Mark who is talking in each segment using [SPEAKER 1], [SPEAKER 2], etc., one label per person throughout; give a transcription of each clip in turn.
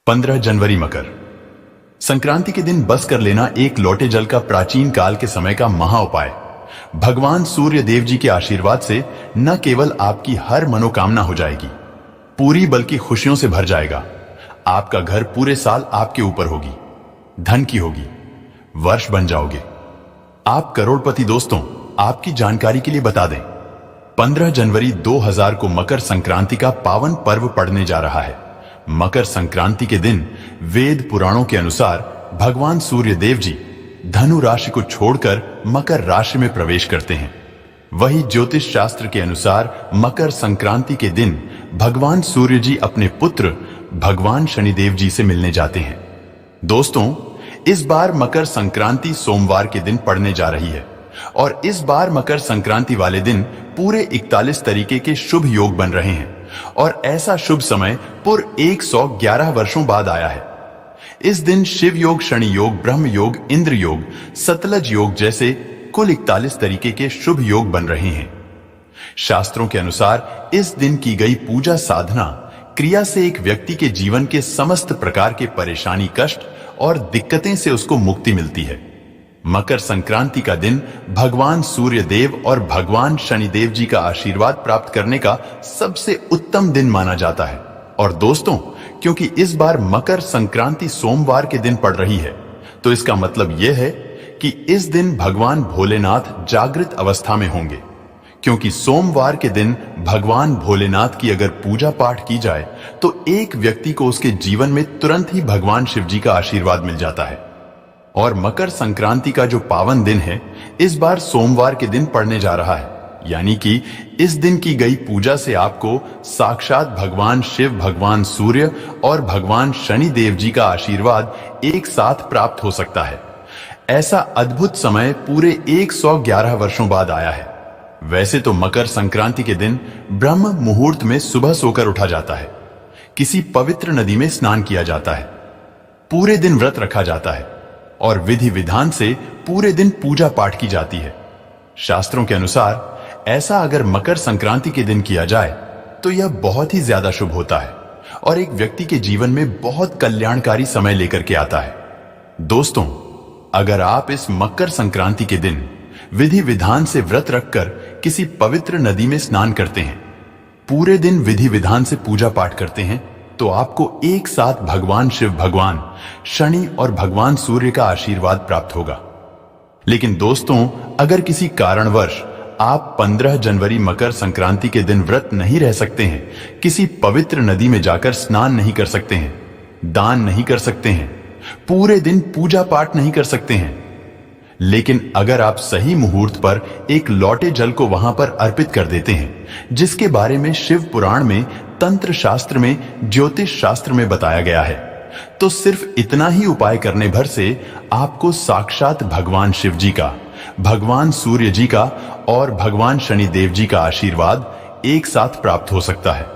[SPEAKER 1] 15 जनवरी मकर संक्रांति के दिन बस कर लेना एक लोटे जल का प्राचीन काल के समय का महा उपाय भगवान सूर्य देव जी के आशीर्वाद से न केवल आपकी हर मनोकामना हो जाएगी पूरी, बल्कि खुशियों से भर जाएगा। आपका घर पूरे साल आपके ऊपर होगी, धन की होगी, वर्ष बन जाओगे, आप करोड़पति। दोस्तों, आपकी जानकारी के लिए बता दें, 15 जनवरी 2000 को मकर संक्रांति का पावन पर्व पड़ने जा रहा है। मकर संक्रांति के दिन वेद पुराणों के अनुसार भगवान सूर्य देव जी धनु राशि को छोड़कर मकर राशि में प्रवेश करते हैं। वही ज्योतिष शास्त्र के अनुसार मकर संक्रांति के दिन भगवान सूर्य जी अपने पुत्र भगवान शनिदेव जी से मिलने जाते हैं। दोस्तों, इस बार मकर संक्रांति सोमवार के दिन पड़ने जा रही है और इस बार मकर संक्रांति वाले दिन पूरे 41 तरीके के शुभ योग बन रहे हैं और ऐसा शुभ समय पूर्व 111 वर्षों बाद आया है। इस दिन शिव योग, शनि योग, ब्रह्म योग, इंद्र योग, सतलज योग जैसे कुल 41 तरीके के शुभ योग बन रहे हैं। शास्त्रों के अनुसार इस दिन की गई पूजा साधना क्रिया से एक व्यक्ति के जीवन के समस्त प्रकार के परेशानी, कष्ट और दिक्कतें से उसको मुक्ति मिलती है। मकर संक्रांति का दिन भगवान सूर्य देव और भगवान शनिदेव जी का आशीर्वाद प्राप्त करने का सबसे उत्तम दिन माना जाता है। और दोस्तों, क्योंकि इस बार मकर संक्रांति सोमवार के दिन पड़ रही है, तो इसका मतलब यह है कि इस दिन भगवान भोलेनाथ जागृत अवस्था में होंगे। क्योंकि सोमवार के दिन भगवान भोलेनाथ की अगर पूजा पाठ की जाए तो एक व्यक्ति को उसके जीवन में तुरंत ही भगवान शिव जी का आशीर्वाद मिल जाता है। और मकर संक्रांति का जो पावन दिन है, इस बार सोमवार के दिन पड़ने जा रहा है, यानी कि इस दिन की गई पूजा से आपको साक्षात भगवान शिव, भगवान सूर्य और भगवान शनि देव जी का आशीर्वाद एक साथ प्राप्त हो सकता है। ऐसा अद्भुत समय पूरे 111 वर्षों बाद आया है। वैसे तो मकर संक्रांति के दिन ब्रह्म मुहूर्त में सुबह सोकर उठा जाता है, किसी पवित्र नदी में स्नान किया जाता है, पूरे दिन व्रत रखा जाता है और विधि विधान से पूरे दिन पूजा पाठ की जाती है। शास्त्रों के अनुसार ऐसा अगर मकर संक्रांति के दिन किया जाए तो यह बहुत ही ज्यादा शुभ होता है और एक व्यक्ति के जीवन में बहुत कल्याणकारी समय लेकर के आता है। दोस्तों, अगर आप इस मकर संक्रांति के दिन विधि विधान से व्रत रखकर किसी पवित्र नदी में स्नान करते हैं, पूरे दिन विधि विधान से पूजा पाठ करते हैं, तो आपको एक साथ भगवान शिव, भगवान शनि और भगवान सूर्य का आशीर्वाद प्राप्त होगा। लेकिन दोस्तों, अगर किसी कारणवश आप 15 जनवरी मकर संक्रांति के दिन व्रत नहीं रह सकते हैं, किसी पवित्र नदी में जाकर स्नान नहीं कर सकते हैं, दान नहीं कर सकते हैं, पूरे दिन पूजा पाठ नहीं कर सकते हैं, लेकिन अगर आप सही मुहूर्त पर एक लोटे जल को वहां पर अर्पित कर देते हैं, जिसके बारे में शिव पुराण में, तंत्र शास्त्र में, ज्योतिष शास्त्र में बताया गया है, तो सिर्फ इतना ही उपाय करने भर से आपको साक्षात भगवान शिव जी का, भगवान सूर्य जी का और भगवान शनि देव जी का आशीर्वाद एक साथ प्राप्त हो सकता है।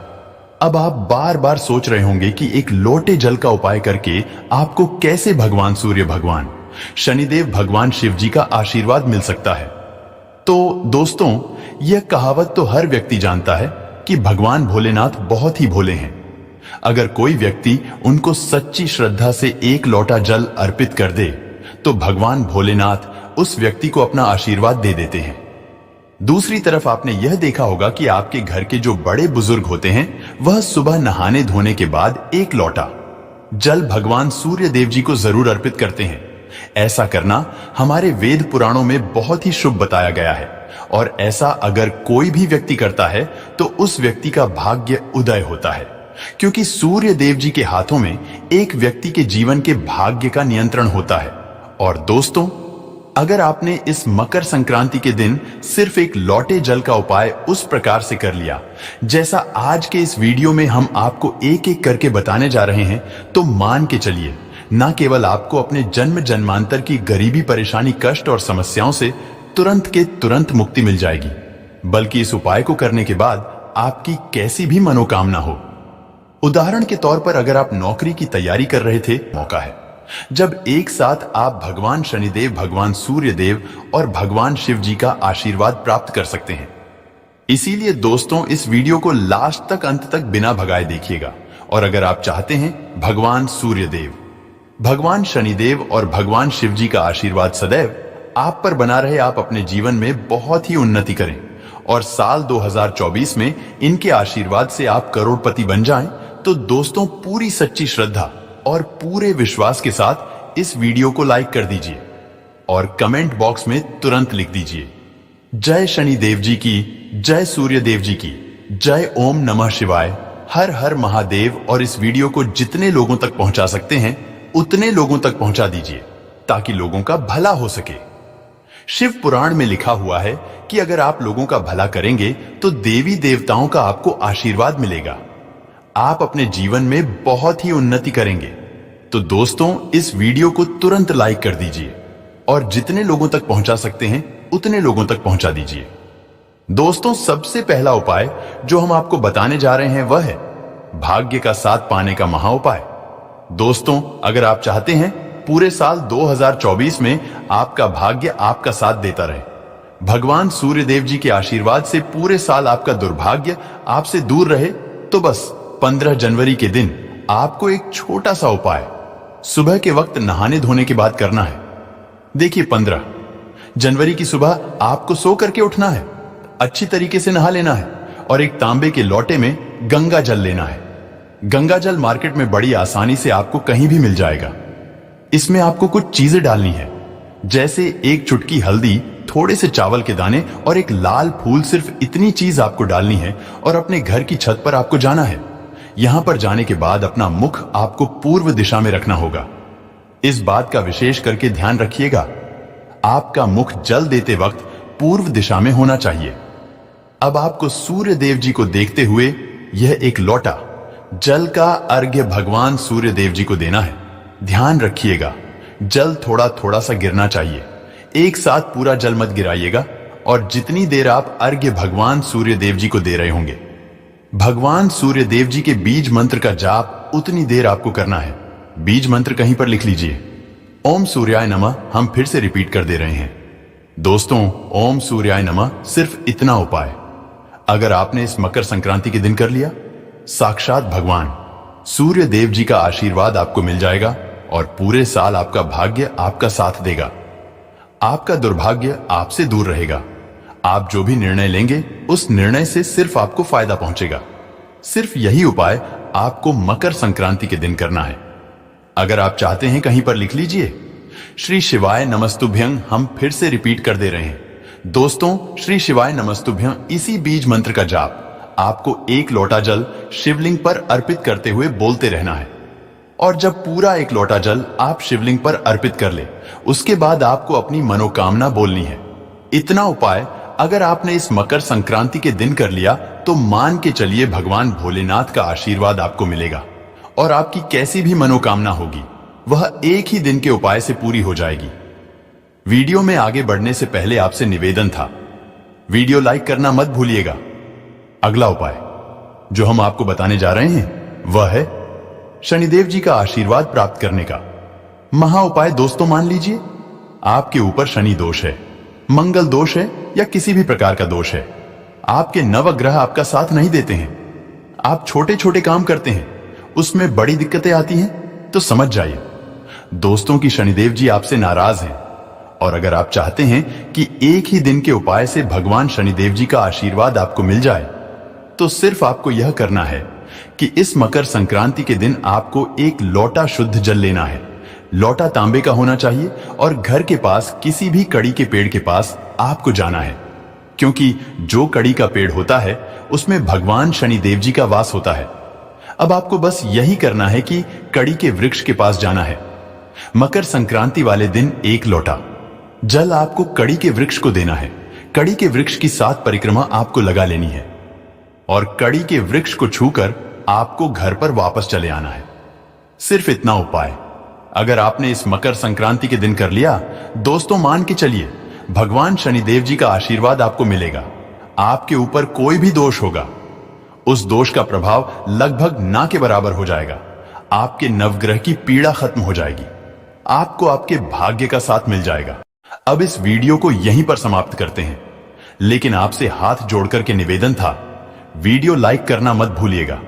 [SPEAKER 1] अब आप बार बार सोच रहे होंगे कि एक लोटे जल का उपाय करके आपको कैसे भगवान सूर्य, भगवान शनिदेव, भगवान शिव जी का आशीर्वाद मिल सकता है। तो दोस्तों, यह कहावत तो हर व्यक्ति जानता है कि भगवान भोलेनाथ बहुत ही भोले हैं। अगर कोई व्यक्ति उनको सच्ची श्रद्धा से एक लोटा जल अर्पित कर दे तो भगवान भोलेनाथ उस व्यक्ति को अपना आशीर्वाद दे देते हैं। दूसरी तरफ आपने यह देखा होगा कि आपके घर के जो बड़े बुजुर्ग होते हैं, वह सुबह नहाने धोने के बाद एक लोटा जल भगवान सूर्य देव जी को जरूर अर्पित करते हैं। ऐसा करना हमारे वेद पुराणों में बहुत ही शुभ बताया गया है और ऐसा अगर कोई भी व्यक्ति करता है तो उस व्यक्ति का भाग्य उदय होता है, क्योंकि सूर्य देव जी के हाथों में एक व्यक्ति के जीवन के भाग्य का नियंत्रण होता है। और दोस्तों, अगर आपने इस मकर संक्रांति के दिन सिर्फ एक लोटे जल का उपाय उस प्रकार से कर लिया जैसा आज के इस वीडियो में हम आपको एक एक करके बताने जा रहे हैं, तो मान के चलिए, न केवल आपको अपने जन्म जन्मांतर की गरीबी, परेशानी, कष्ट और समस्याओं से तुरंत के तुरंत मुक्ति मिल जाएगी, बल्कि इस उपाय को करने के बाद आपकी कैसी भी मनोकामना हो। उदाहरण के तौर पर अगर आप नौकरी की तैयारी कर रहे थे, मौका है जब एक साथ आप भगवान शनिदेव, भगवान सूर्य देव और भगवान शिव जी का आशीर्वाद प्राप्त कर सकते हैं। इसीलिए दोस्तों, इस वीडियो को लास्ट तक, अंत तक बिना भगाए देखिएगा और अगर आप चाहते हैं भगवान सूर्यदेव, भगवान शनिदेव और भगवान शिव जी का आशीर्वाद सदैव आप पर बना रहे, आप अपने जीवन में बहुत ही उन्नति करें और साल 2024 में इनके आशीर्वाद से आप करोड़पति बन जाएं, तो दोस्तों पूरी सच्ची श्रद्धा और पूरे विश्वास के साथ इस वीडियो को लाइक कर दीजिए और कमेंट बॉक्स में तुरंत लिख दीजिए जय शनिदेव जी की, जय सूर्यदेव जी की, जय ओम नमः शिवाय, हर हर महादेव। और इस वीडियो को जितने लोगों तक पहुंचा सकते हैं उतने लोगों तक पहुंचा दीजिए ताकि लोगों का भला हो सके। शिव पुराण में लिखा हुआ है कि अगर आप लोगों का भला करेंगे तो देवी देवताओं का आपको आशीर्वाद मिलेगा, आप अपने जीवन में बहुत ही उन्नति करेंगे। तो दोस्तों इस वीडियो को तुरंत लाइक कर दीजिए और जितने लोगों तक पहुंचा सकते हैं उतने लोगों तक पहुंचा दीजिए। दोस्तों सबसे पहला उपाय जो हम आपको बताने जा रहे हैं वह है भाग्य का साथ पाने का महा उपाय। दोस्तों अगर आप चाहते हैं पूरे साल 2024 में आपका भाग्य आपका साथ देता रहे, भगवान सूर्यदेव जी के आशीर्वाद से पूरे साल आपका दुर्भाग्य आपसे दूर रहे, तो बस 15 जनवरी के दिन आपको एक छोटा सा उपाय सुबह के वक्त नहाने धोने के बाद करना है। देखिए 15 जनवरी की सुबह आपको सो करके उठना है, अच्छी तरीके से नहा लेना है और एक तांबे के लोटे में गंगा जल लेना है। गंगा जल मार्केट में बड़ी आसानी से आपको कहीं भी मिल जाएगा। इसमें आपको कुछ चीजें डालनी है, जैसे एक चुटकी हल्दी, थोड़े से चावल के दाने और एक लाल फूल। सिर्फ इतनी चीज आपको डालनी है और अपने घर की छत पर आपको जाना है। यहां पर जाने के बाद अपना मुख आपको पूर्व दिशा में रखना होगा। इस बात का विशेष करके ध्यान रखिएगा, आपका मुख जल देते वक्त पूर्व दिशा में होना चाहिए। अब आपको सूर्य देव जी को देखते हुए यह एक लोटा जल का अर्घ्य भगवान सूर्य देव जी को देना है। ध्यान रखिएगा जल थोड़ा थोड़ा सा गिरना चाहिए, एक साथ पूरा जल मत गिराइएगा। और जितनी देर आप अर्घ्य भगवान सूर्य देव जी को दे रहे होंगे, भगवान सूर्य देव जी के बीज मंत्र का जाप उतनी देर आपको करना है। बीज मंत्र कहीं पर लिख लीजिए, ओम सूर्याय नमः। हम फिर से रिपीट कर दे रहे हैं दोस्तों, ओम सूर्याय नमः। सिर्फ इतना उपाय अगर आपने इस मकर संक्रांति के दिन कर लिया, साक्षात भगवान सूर्य देव जी का आशीर्वाद आपको मिल जाएगा और पूरे साल आपका भाग्य आपका साथ देगा। आपका दुर्भाग्य आपसे दूर रहेगा। आप जो भी निर्णय लेंगे उस निर्णय से सिर्फ आपको फायदा पहुंचेगा। सिर्फ यही उपाय आपको मकर संक्रांति के दिन करना है। अगर आप चाहते हैं कहीं पर लिख लीजिए, श्री शिवाय नमस्तुभ्यं। हम फिर से रिपीट कर दे रहे हैं दोस्तों, श्री शिवाय नमस्तुभ्यं। इसी बीज मंत्र का जाप आपको एक लोटा जल शिवलिंग पर अर्पित करते हुए बोलते रहना है। और जब पूरा एक लोटा जल आप शिवलिंग पर अर्पित कर ले, उसके बाद आपको अपनी मनोकामना बोलनी है। इतना उपाय अगर आपने इस मकर संक्रांति के दिन कर लिया तो मान के चलिए भगवान भोलेनाथ का आशीर्वाद आपको मिलेगा और आपकी कैसी भी मनोकामना होगी वह एक ही दिन के उपाय से पूरी हो जाएगी। वीडियो में आगे बढ़ने से पहले आपसे निवेदन था, वीडियो लाइक करना मत भूलिएगा। अगला उपाय जो हम आपको बताने जा रहे हैं वह है शनिदेव जी का आशीर्वाद प्राप्त करने का महा उपाय। दोस्तों मान लीजिए आपके ऊपर शनि दोष है, मंगल दोष है या किसी भी प्रकार का दोष है, आपके नवग्रह आपका साथ नहीं देते हैं, आप छोटे छोटे काम करते हैं उसमें बड़ी दिक्कतें आती हैं, तो समझ जाइए दोस्तों कि शनिदेव जी आपसे नाराज हैं। और अगर आप चाहते हैं कि एक ही दिन के उपाय से भगवान शनिदेव जी का आशीर्वाद आपको मिल जाए, तो सिर्फ आपको यह करना है कि इस मकर संक्रांति के दिन आपको एक लोटा शुद्ध जल लेना है। लोटा तांबे का होना चाहिए और घर के पास किसी भी कड़ी के पेड़ के पास आपको जाना है, क्योंकि जो कड़ी का पेड़ होता है उसमें भगवान शनिदेव जी का वास होता है। अब आपको बस यही करना है कि कड़ी के वृक्ष के पास जाना है। मकर संक्रांति वाले दिन एक लोटा जल आपको कड़ी के वृक्ष को देना है। कड़ी के वृक्ष की 7 परिक्रमा आपको लगा लेनी है और कड़ी के वृक्ष को छूकर आपको घर पर वापस चले आना है। सिर्फ इतना उपाय अगर आपने इस मकर संक्रांति के दिन कर लिया, दोस्तों मान के चलिए भगवान शनिदेव जी का आशीर्वाद आपको मिलेगा। आपके ऊपर कोई भी दोष होगा, उस दोष का प्रभाव लगभग ना के बराबर हो जाएगा। आपके नवग्रह की पीड़ा खत्म हो जाएगी, आपको आपके भाग्य का साथ मिल जाएगा। अब इस वीडियो को यहीं पर समाप्त करते हैं, लेकिन आपसे हाथ जोड़कर के निवेदन था, वीडियो लाइक करना मत भूलिएगा।